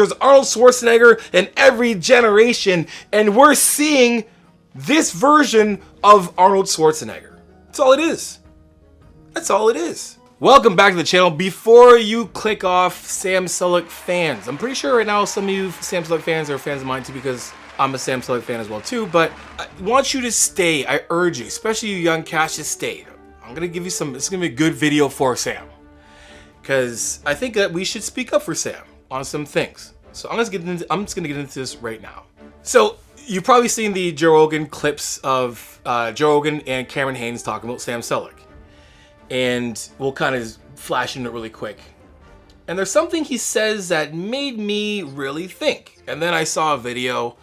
There's Arnold Schwarzenegger in every generation, and we're seeing this version of Arnold Schwarzenegger. That's all it is. That's all it is. Welcome back to the channel. Before you click off, Sam Sulek fans, I'm pretty sure right now some of you Sam Sulek fans are fans of mine too, because I'm a Sam Sulek fan as well too, but I want you to stay. I urge you, especially you young cats, to stay. I'm gonna give you some, it's gonna be a good video for Sam, because I think that we should speak up for Sam on some things. So I'm just gonna get into this right now. So you've probably seen the Joe Rogan clips of Joe Rogan and Cameron Haynes talking about Sam Sulek. And we'll kind of flash into it really quick. And there's something he says that made me really think. And then I saw a video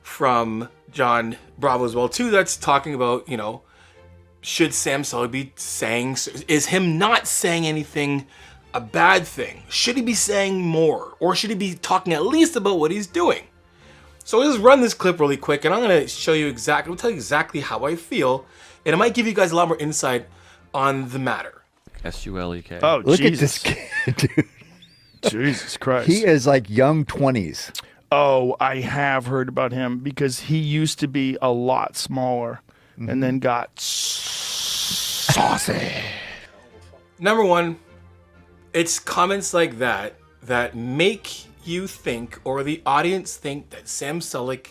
from John Bravo as well too that's talking about, you know, should Sam Sulek be saying, is him not saying anything a bad thing? Should he be saying more? Or should he be talking at least about what he's doing? So I'll just run this clip really quick, and I'm gonna show you exactly, I'll tell you exactly how I feel, and it might give you guys a lot more insight on the matter. S-U-L-E-K. Oh, Look Jesus. at this kid, dude. Jesus Christ. He is like young 20s. Oh, I have heard about him because he used to be a lot smaller and then got saucy. Number one, it's comments like that that make you think, or the audience think, that Sam Sulek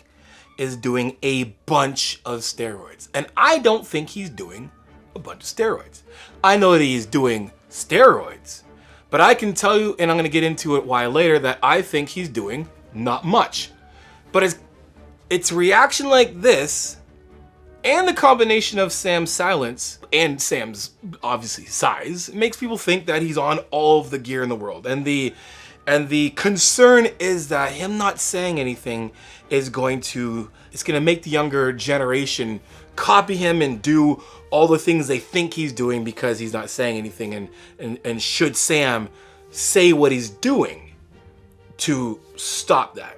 is doing a bunch of steroids. And I don't think he's doing a bunch of steroids. I know that he's doing steroids, but I can tell you, and I'm going to get into it why later, that I think he's doing not much. But it's reaction like this, and the combination of Sam's silence and Sam's obviously size, makes people think that he's on all of the gear in the world. And the concern is that him not saying anything is going to make the younger generation copy him and do all the things they think he's doing because he's not saying anything. And should Sam say what he's doing to stop that?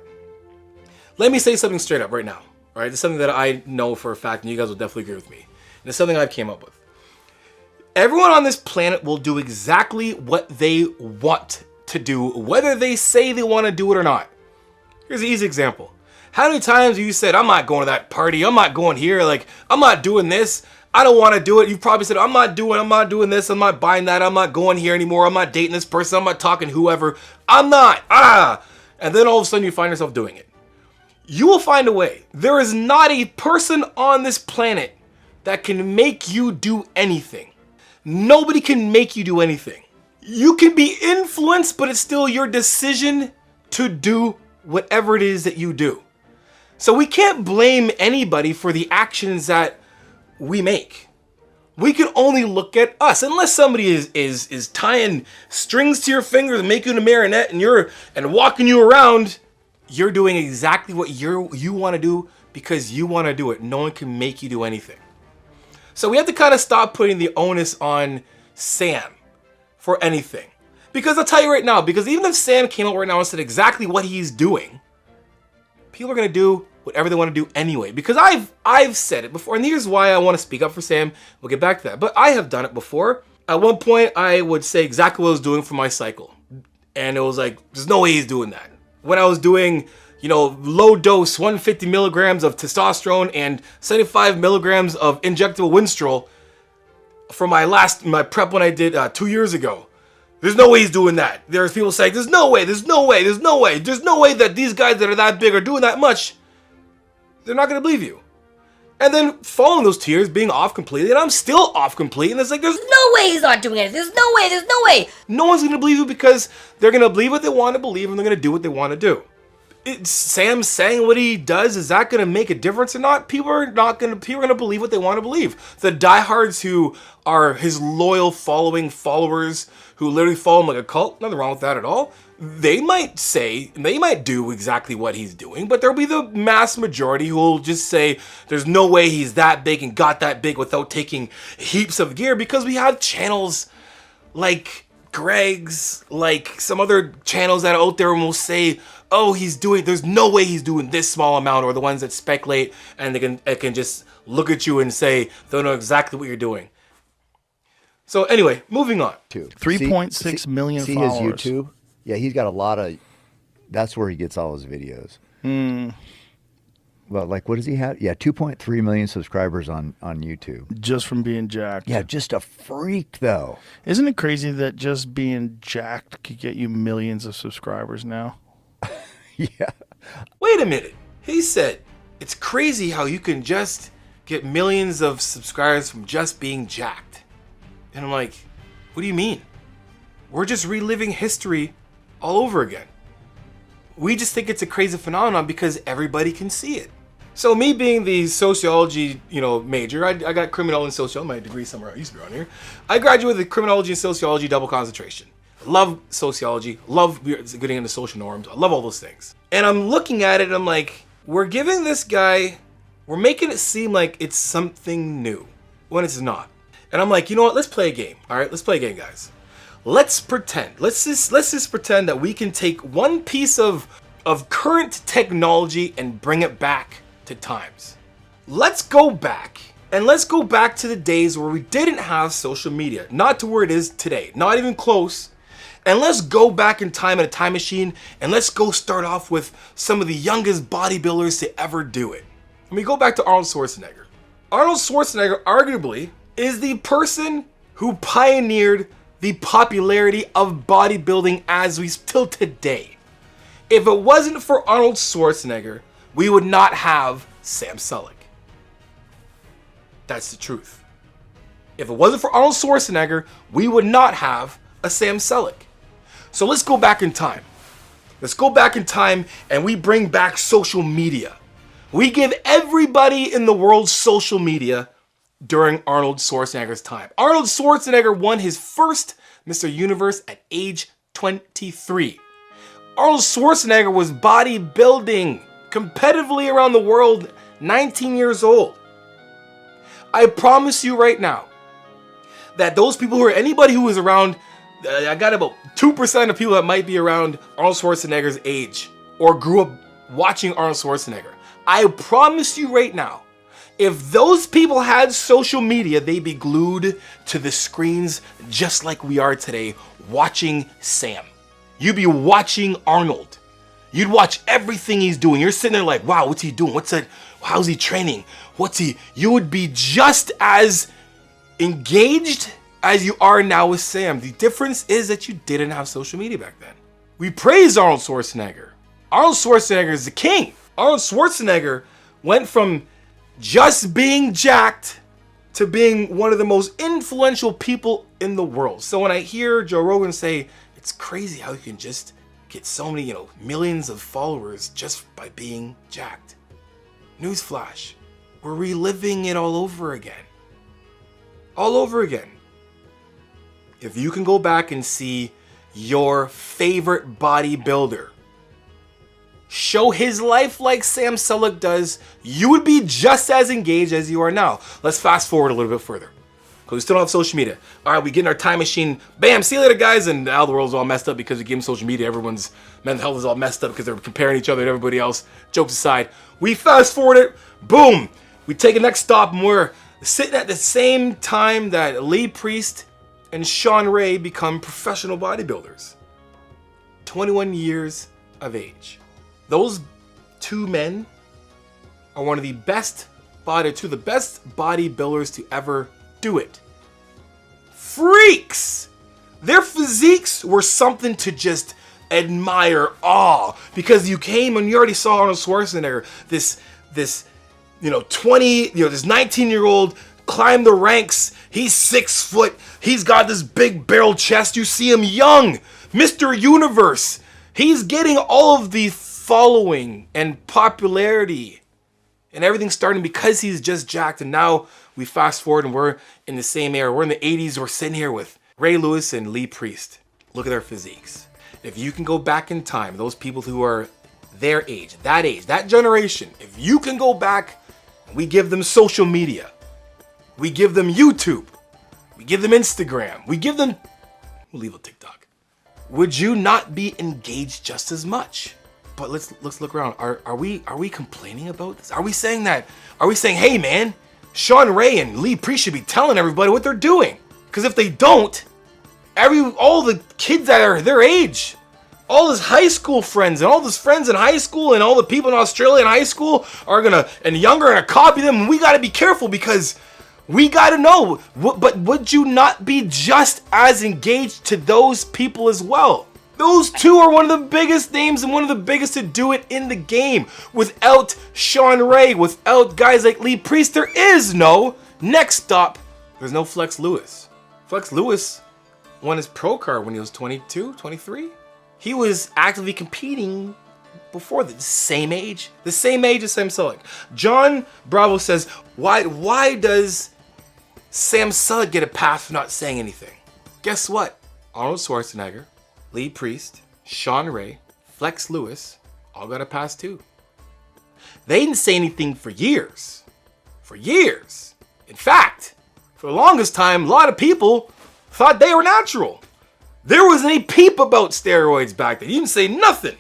Let me say something straight up right now. All right, it's something that I know for a fact, and you guys will definitely agree with me. And it's something I've came up with. Everyone on this planet will do exactly what they want to do, whether they say they want to do it or not. Here's an easy example. How many times have you said, I'm not going to that party, I'm not going here, like, I'm not doing this, I don't want to do it. You've probably said, I'm not doing this, I'm not buying that, I'm not going here anymore, I'm not dating this person, I'm not talking whoever, I'm not, and then all of a sudden you find yourself doing it. You will find a way. There is not a person on this planet that can make you do anything. Nobody can make you do anything. You can be influenced, but it's still your decision to do whatever it is that you do. So we can't blame anybody for the actions that we make. We can only look at us. Unless somebody is tying strings to your fingers and making a marionette and walking you around, you're doing exactly what you want to do because you want to do it. No one can make you do anything. So we have to kind of stop putting the onus on Sam for anything. Because I'll tell you right now, because even if Sam came out right now and said exactly what he's doing, people are going to do whatever they want to do anyway. Because I've said it before, and here's why I want to speak up for Sam. We'll get back to that. But I have done it before. At one point, I would say exactly what I was doing for my cycle. And it was like, there's no way he's doing that. When I was doing, you know, low dose 150 milligrams of testosterone and 75 milligrams of injectable Winstrol for my prep when I did 2 years ago. There's no way he's doing that. There's people saying, there's no way that these guys that are that big are doing that much. They're not going to believe you. And then following those 2 years, being off completely, and I'm still off completely, and it's like, there's No way he's not doing it. There's no way. no one's going to believe you because they're going to believe what they want to believe and they're going to do what they want to do. Sam saying what he does, is that going to make a difference or not? People are going to believe what they want to believe. The diehards who are his loyal followers who literally follow him like a cult, nothing wrong with that at all. They might do exactly what he's doing, but there'll be the mass majority who will just say there's no way he's that big and got that big without taking heaps of gear, because we have channels like Greg's, like some other channels that are out there and will say, oh, there's no way he's doing this small amount, or the ones that speculate and they can just look at you and say they know exactly what you're doing. So anyway, moving on. 3.6 million see followers. his YouTube? Yeah, he's got a lot of That's where he gets all his videos. Well, like, what does he have? Yeah, 2.3 million subscribers on YouTube. Just from being jacked. Yeah, just a freak, though. Isn't it crazy that just being jacked could get you millions of subscribers now? Yeah. Wait a minute. He said it's crazy how you can just get millions of subscribers from just being jacked. And I'm like, what do you mean? We're just reliving history all over again. We just think it's a crazy phenomenon because everybody can see it. So me being the sociology, major, I got criminology and sociology, my degree somewhere I used to be around here. I graduated with criminology and sociology double concentration. Love sociology, love getting into social norms, I love all those things. And I'm looking at it and I'm like, we're giving this guy, we're making it seem like it's something new when it's not. And I'm like, you know what, let's play a game. All right, let's play a game, guys. Let's pretend. Let's just pretend that we can take one piece of current technology and bring it back to times. Let's go back to the days where we didn't have social media, not to where it is today, not even close. And let's go back in time in a time machine and let's go start off with some of the youngest bodybuilders to ever do it. Let me go back to Arnold Schwarzenegger. Arnold Schwarzenegger arguably is the person who pioneered the popularity of bodybuilding as we still today. If it wasn't for Arnold Schwarzenegger, we would not have Sam Sulek. That's the truth. If it wasn't for Arnold Schwarzenegger, we would not have a Sam Sulek. So let's go back in time. Let's go back in time and we bring back social media. We give everybody in the world social media during Arnold Schwarzenegger's time. Arnold Schwarzenegger won his first Mr. Universe at age 23. Arnold Schwarzenegger was bodybuilding competitively around the world 19 years old. I promise you right now that those people anybody who was around, I got about 2% of people that might be around Arnold Schwarzenegger's age or grew up watching Arnold Schwarzenegger. I promise you right now, if those people had social media, they'd be glued to the screens just like we are today, watching Sam. You'd be watching Arnold. You'd watch everything he's doing. You're sitting there like, wow, what's he doing? How's he training? You would be just as engaged as you are now with Sam. The difference is that you didn't have social media back then. We praise Arnold Schwarzenegger. Arnold Schwarzenegger is the king. Arnold Schwarzenegger went from just being jacked to being one of the most influential people in the world. So when I hear Joe Rogan say, it's crazy how you can just get so many, millions of followers just by being jacked. Newsflash, we're reliving it all over again. All over again. If you can go back and see your favorite bodybuilder show his life like Sam Sulek does, you would be just as engaged as you are now. Let's fast forward a little bit further, because we still don't have social media. All right, we get in our time machine. Bam, see you later, guys. And now the world's all messed up because we gave them social media. Everyone's mental health is all messed up because they're comparing each other to everybody else. Jokes aside, we fast forward it. Boom. We take a next stop and we're sitting at the same time that Lee Priest and Sean Ray become professional bodybuilders. 21 years of age. Those two men are one of the best bodybuilders to ever do it. Freaks! Their physiques were something to just admire, because you came and you already saw Arnold Schwarzenegger, this 19-year-old climbed the ranks. He's 6 foot. He's got this big barrel chest. You see him young, Mr. Universe. He's getting all of the following and popularity and everything starting because he's just jacked. And now we fast forward and we're in the same era. We're in the 80s. We're sitting here with Ray Lewis and Lee Priest. Look at their physiques. If you can go back in time, those people who are their age, that generation, if you can go back, we give them social media. We give them YouTube. We give them Instagram. We'll leave a TikTok. Would you not be engaged just as much? But let's look around. Are we complaining about this? Are we saying, hey man, Sean Ray and Lee Priest should be telling everybody what they're doing? Because if they don't, all the kids that are their age, All his high school friends and all his friends in high school and all the people in Australia in high school are gonna, and younger, are gonna copy them. And we gotta be careful because we gotta know. But would you not be just as engaged to those people as well? Those two are one of the biggest names and one of the biggest to do it in the game. Without Sean Ray, without guys like Lee Priest, there is no next stop. There's no Flex Lewis. Flex Lewis won his pro card when he was 22, 23. He was actively competing before the same age as Sam Sulek. John Bravo says, why does Sam Sulek get a pass for not saying anything? Guess what? Arnold Schwarzenegger, Lee Priest, Sean Ray, Flex Lewis, all got a pass too. They didn't say anything for years. For years. In fact, for the longest time, a lot of people thought they were natural. There wasn't any peep about steroids back then. You didn't say nothing.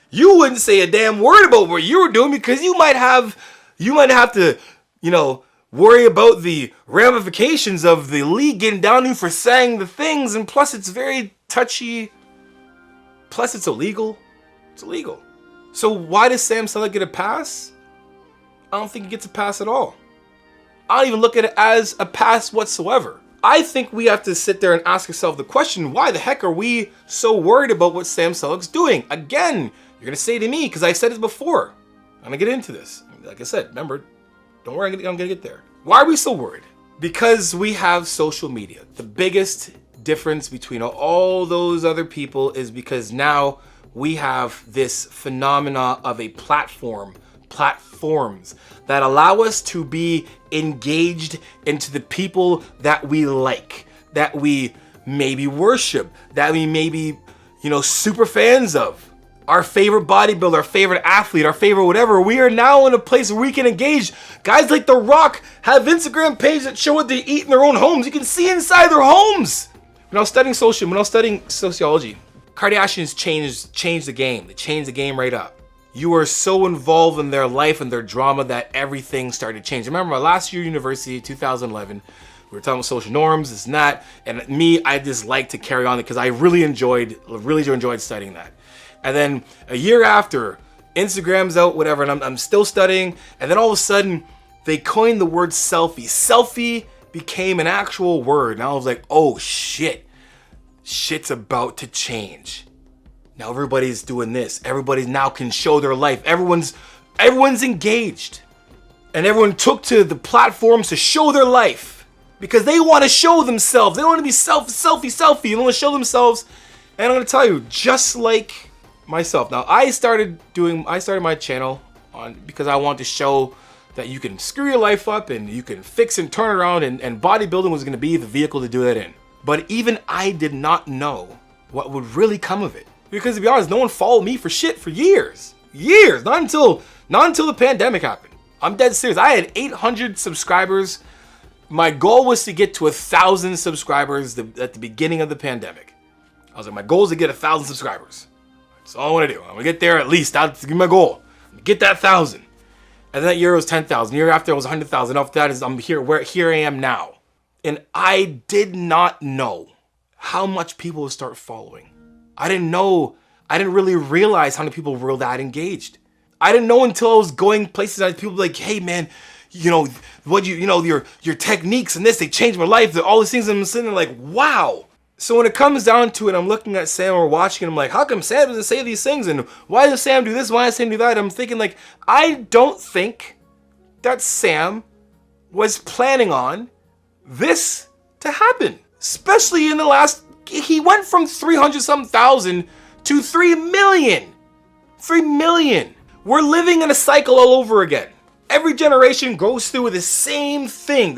You wouldn't say a damn word about what you were doing because you might have to, worry about the ramifications of the league getting down on you for saying the things. And plus, it's very touchy. Plus, it's illegal. It's illegal. So why does Sam Sulek get a pass? I don't think he gets a pass at all. I don't even look at it as a pass whatsoever. I think we have to sit there and ask ourselves the question, why the heck are we so worried about what Sam Sulek's doing? Again, you're going to say to me, because I've said this before, I'm going to get into this. Like I said, remember, don't worry, I'm going to get there. Why are we so worried? Because we have social media. The biggest difference between all those other people is because now we have this phenomena of a platforms that allow us to be engaged into the people that we like, that we maybe worship, that we maybe, super fans of. Our favorite bodybuilder, our favorite athlete, our favorite whatever. We are now in a place where we can engage. Guys like The Rock have Instagram pages that show what they eat in their own homes. You can see inside their homes. When I was studying sociology, Kardashians changed the game. They changed the game right up. You were so involved in their life and their drama that everything started to change. I remember my last year of university, 2011, we were talking about social norms, this and that. And me, I just like to carry on because I really enjoyed studying that. And then a year after, Instagram's out, whatever, and I'm still studying. And then all of a sudden, they coined the word selfie. Selfie became an actual word. And I was like, oh shit. Shit's about to change. Now everybody's doing this. Everybody now can show their life. Everyone's engaged. And everyone took to the platforms to show their life. Because they want to show themselves. They don't want to be selfie. They want to show themselves. And I'm going to tell you, just like myself. Now, I started my channel because I wanted to show that you can screw your life up and you can fix and turn around, and bodybuilding was going to be the vehicle to do that in. But even I did not know what would really come of it. Because to be honest, no one followed me for shit for years. Years. Not until the pandemic happened. I'm dead serious. I had 800 subscribers. My goal was to get to 1,000 subscribers at the beginning of the pandemic. I was like, my goal is to get 1,000 subscribers. That's all I want to do. I'm going to get there at least. That's my goal. Get that 1,000. And that year it was 10,000. The year after it was 100,000. After that is I'm here I am now. And I did not know how much people would start following. I didn't really realize how many people were that engaged. I didn't know until I was going places that people were like, hey man, your techniques and this, they changed my life. All these things, I'm sitting there like, wow. So when it comes down to it, I'm looking at Sam or watching, and I'm like, how come Sam doesn't say these things? And why does Sam do this? Why does Sam do that? I'm thinking like, I don't think that Sam was planning on this to happen. Especially in the last, he went from 300-some thousand to 3 million. 3 million. We're living in a cycle all over again. Every generation goes through the same thing.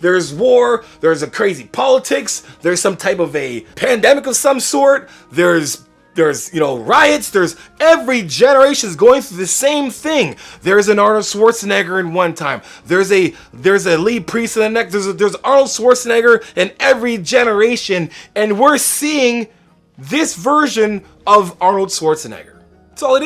There's war, there's a crazy politics, there's some type of a pandemic of some sort, there's riots, there's every generation is going through the same thing. There's an Arnold Schwarzenegger in one time. There's a Lee Priest in the next. There's Arnold Schwarzenegger in every generation, and we're seeing this version of Arnold Schwarzenegger. That's all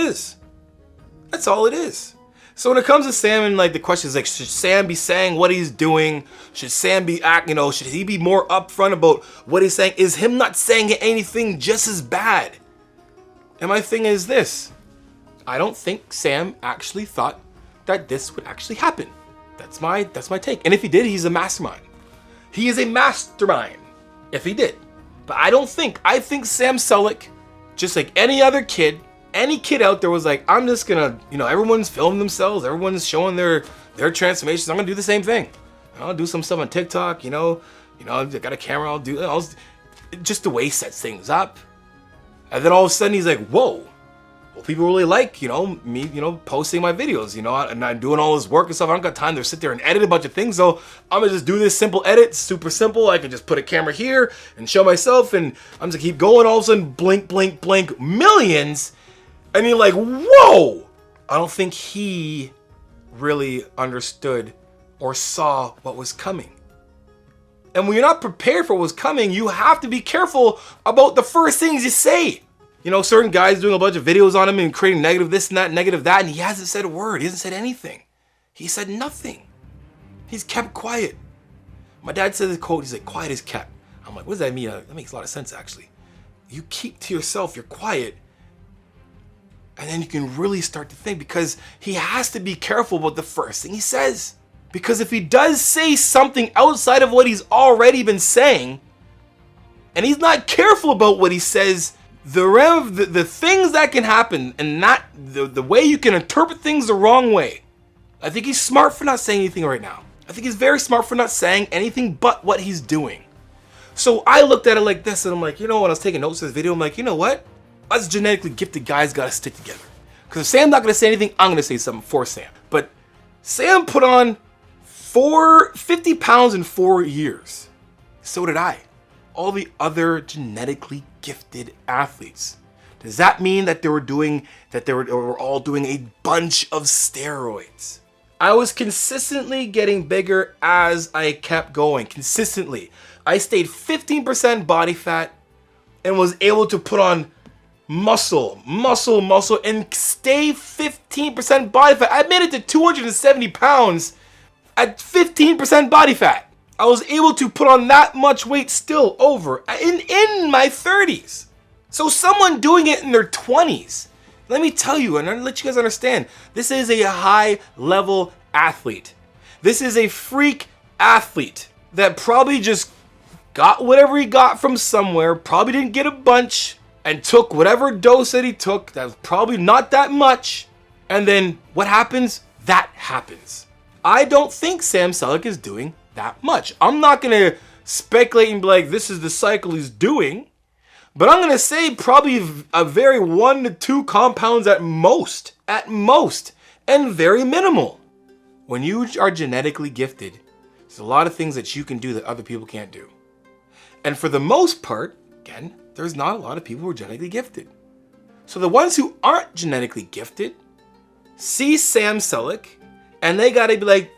it is. So when it comes to Sam and like the questions like, should Sam be saying what he's doing? Should Sam be should he be more upfront about what he's saying? Is him not saying anything just as bad? And my thing is this. I don't think Sam actually thought that this would actually happen. That's my take. And if he did, he's a mastermind. He is a mastermind. If he did. But I think Sam Sulek, just like any other kid, any kid out there was like, I'm just gonna, everyone's filming themselves, everyone's showing their transformations. I'm gonna do the same thing. I'll do some stuff on TikTok, I got a camera, I'll do just the way he sets things up. And then all of a sudden he's like, whoa, well, people really like, me, posting my videos, and I'm doing all this work and stuff. I don't got time to sit there and edit a bunch of things, so I'm gonna just do this simple edit, super simple. I can just put a camera here and show myself, and I'm just gonna keep going. All of a sudden, blink, blink, blink, millions. And you're like, whoa! I don't think he really understood or saw what was coming. And when you're not prepared for what was coming, you have to be careful about the first things you say. Certain guys doing a bunch of videos on him and creating negative this and that, negative that, and he hasn't said a word. He hasn't said anything. He said nothing. He's kept quiet. My dad said this quote, he's like, quiet is kept. I'm like, what does that mean? That makes a lot of sense, actually. You keep to yourself, you're quiet, and then you can really start to think, because he has to be careful about the first thing he says. Because if he does say something outside of what he's already been saying, and he's not careful about what he says, the things that can happen, and not the way you can interpret things the wrong way. I think he's smart for not saying anything right now. I think he's very smart for not saying anything but what he's doing. So I looked at it like this, and I'm like, when I was taking notes of this video, I'm like, you know what? Us genetically gifted guys gotta stick together. Because if Sam's not gonna say anything, I'm gonna say something for Sam. But Sam put on 50 pounds in 4 years. So did I. All the other genetically gifted athletes. Does that mean that they were all doing a bunch of steroids? I was consistently getting bigger as I kept going. Consistently. I stayed 15% body fat and was able to put on muscle, and stay 15% body fat. I made it to 270 pounds at 15% body fat. I was able to put on that much weight still in my 30s. So someone doing it in their 20s, let me tell you, and I'll let you guys understand, this is a high level athlete. This is a freak athlete that probably just got whatever he got from somewhere, probably didn't get a bunch, and took whatever dose that he took, that was probably not that much, and then what happens? That happens. I don't think Sam Sulek is doing that much. I'm not gonna speculate and be like, this is the cycle he's doing, but I'm gonna say probably a very 1 to 2 compounds at most, and very minimal. When you are genetically gifted, there's a lot of things that you can do that other people can't do. And for the most part, again, there's not a lot of people who are genetically gifted. So the ones who aren't genetically gifted see Sam Sulek, and they gotta be like,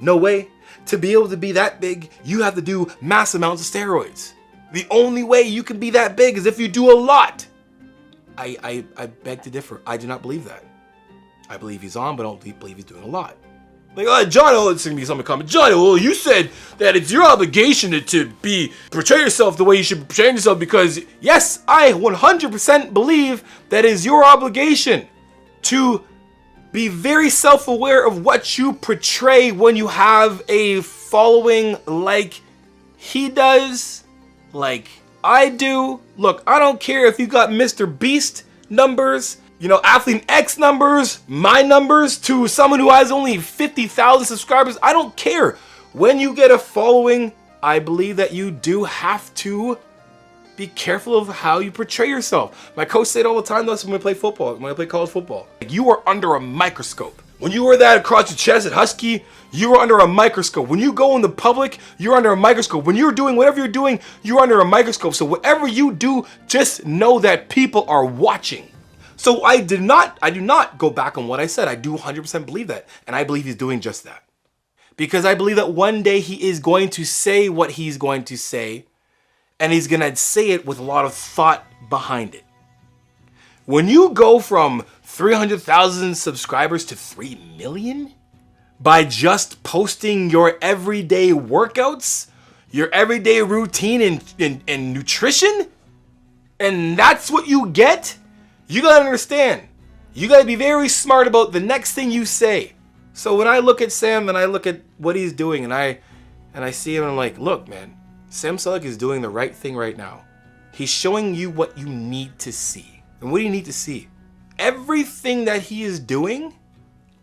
no way. To be able to be that big, you have to do mass amounts of steroids. The only way you can be that big is if you do a lot. I beg to differ. I do not believe that. I believe he's on, but I don't believe he's doing a lot. Like, John, it's gonna be something comment. John, well, you said that it's your obligation to portray yourself the way you should portray yourself, because yes, I 100% believe that is your obligation to be very self-aware of what you portray when you have a following like he does, like I do. Look, I don't care if you got Mr. Beast numbers, Athlete X numbers, my numbers, to someone who has only 50,000 subscribers. I don't care. When you get a following, I believe that you do have to be careful of how you portray yourself. My coach said all the time, though, when I play football, when I play college football, you are under a microscope. When you wear that across your chest at Husky, you are under a microscope. When you go in the public, you're under a microscope. When you're doing whatever you're doing, you're under a microscope. So whatever you do, just know that people are watching. So I do not go back on what I said. I do 100% believe that. And I believe he's doing just that. Because I believe that one day he is going to say what he's going to say, and he's gonna say it with a lot of thought behind it. When you go from 300,000 subscribers to 3 million? By just posting your everyday workouts, your everyday routine and nutrition? And that's what you get? You gotta understand. You gotta be very smart about the next thing you say. So when I look at Sam and I look at what he's doing and I see him and I'm like, look, man, Sam Sulek is doing the right thing right now. He's showing you what you need to see. And what do you need to see? Everything that he is doing,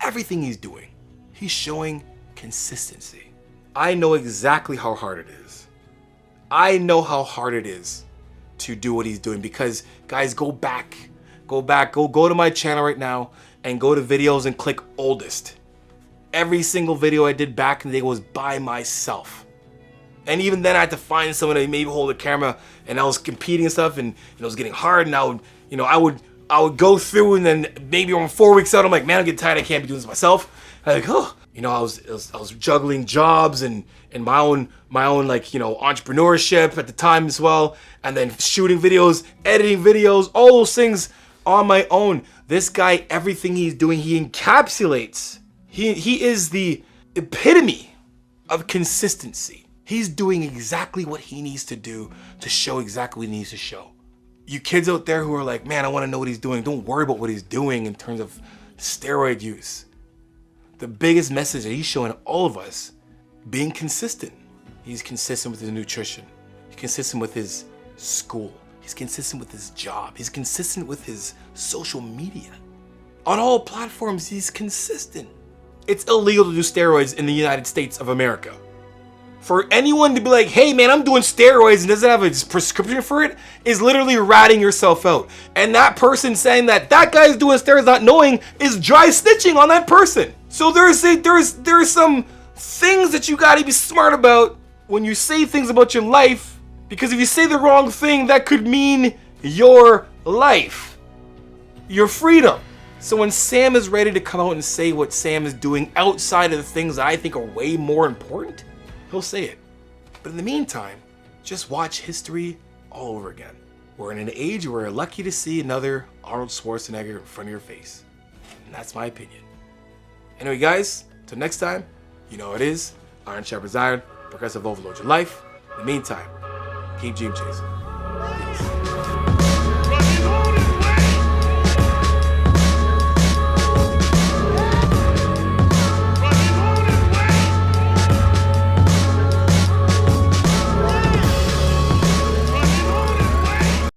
everything he's doing, he's showing consistency. I know exactly how hard it is. I know how hard it is to do what he's doing because, guys, go to my channel right now and go to videos and click oldest. Every single video I did back in the day was by myself. And even then I had to find someone to maybe hold the camera and I was competing and stuff and it was getting hard and I would go through and then maybe around 4 weeks out I'm like, man, I'm getting tired, I can't be doing this myself. I'm like, oh, I was juggling jobs and my own entrepreneurship at the time as well, and then shooting videos, editing videos, all those things on my own. This guy, everything he's doing, he encapsulates. He is the epitome of consistency. He's doing exactly what he needs to do to show exactly what he needs to show. You kids out there who are like, man, I want to know what he's doing. Don't worry about what he's doing in terms of steroid use. The biggest message that he's showing all of us, being consistent. He's consistent with his nutrition. He's consistent with his school. He's consistent with his job. He's consistent with his social media. On all platforms, he's consistent. It's illegal to do steroids in the United States of America. For anyone to be like, hey man, I'm doing steroids and doesn't have a prescription for it is literally ratting yourself out. And that person saying that guy's doing steroids not knowing is dry snitching on that person. So there's some things that you gotta be smart about when you say things about your life, because if you say the wrong thing, that could mean your life, your freedom. So when Sam is ready to come out and say what Sam is doing outside of the things that I think are way more important, he'll say it. But in the meantime, just watch history all over again. We're in an age where we're lucky to see another Arnold Schwarzenegger in front of your face. And that's my opinion. Anyway, guys, till next time, you know how it is. Iron sharpens iron. Progressive overload your life. In the meantime, keep dream chasing.